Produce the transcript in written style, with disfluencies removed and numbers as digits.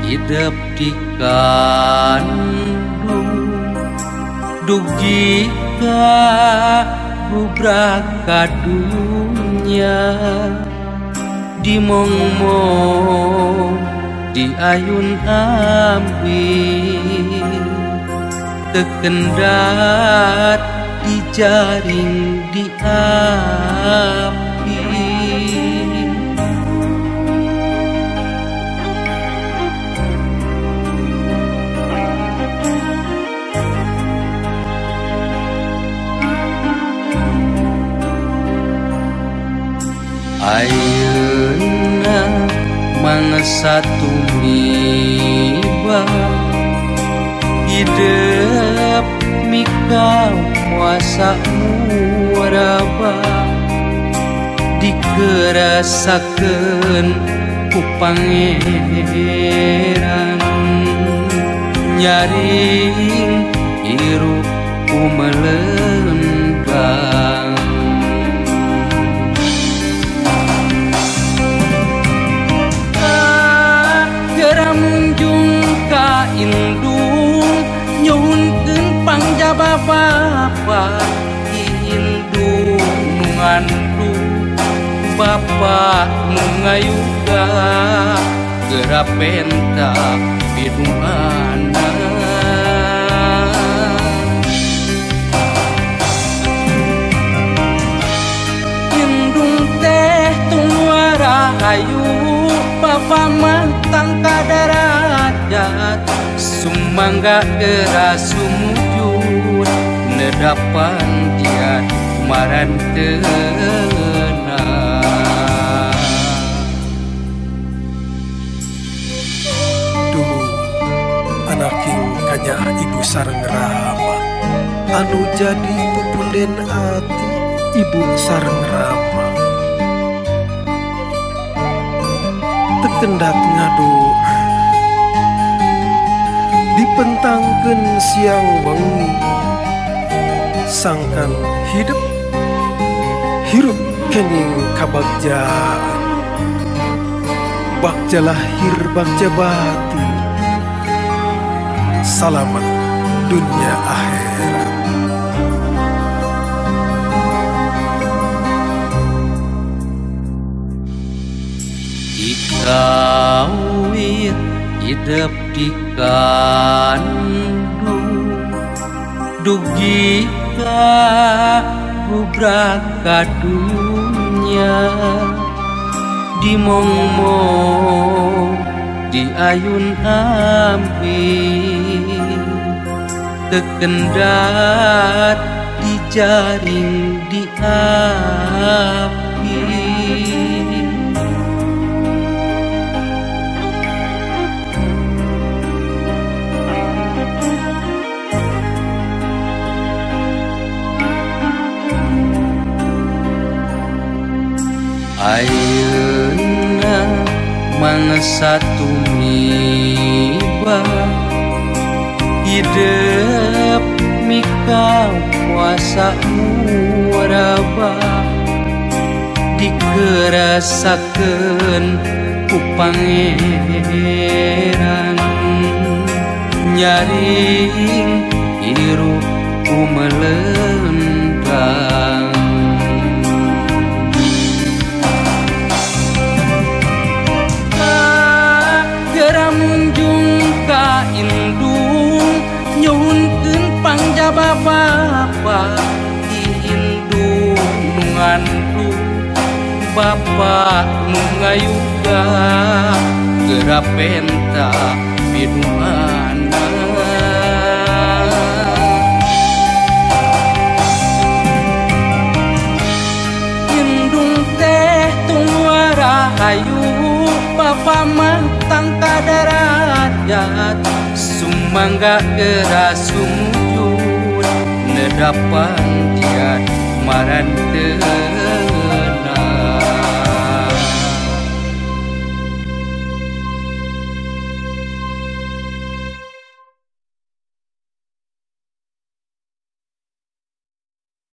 hidup di kandung dugi ka bubraka dunya di mong-mong di ayun ambil tekendat di jaring di api ayeuna mangesatu miba hidup mikau puasa muraba dikerasakeun ku pangeran nyaring hirup ku melenggang munjung ka indung nyuhunkeun pangjaba bapa indung nu ngandung bapa nu ngayuga gerapenta bidungana indung teh tungwara ayu bapa mantang kadarajat sumangga era sumujud nedapan jiat marantena duh anaking kanya ibu sareng rama anu jadi pupunden ati ibu sareng rama tekendat ngadu dipentangkeun siang wengi sangkan hidup hirup kening kabagjaan bagja lahir bagja batin salamet dunia akhirat dikawin hidup di kandung dugi ka bubraka dunya di mong-mong di ayun ambil tekendat di jaring di api ayeuna mangesatu miba hidup mikau puasa muraba dikerasakeun ku pangeran nyaring hirup ku melenggang munjung ka indung nyuhunkeun pangjaba bapa indung nu ngandung bapa nu ngayuga gerapenta bidungana indung teh tungwara ayu bapa mantang kadarajat sumangga era sumujud nedapan jiat marantena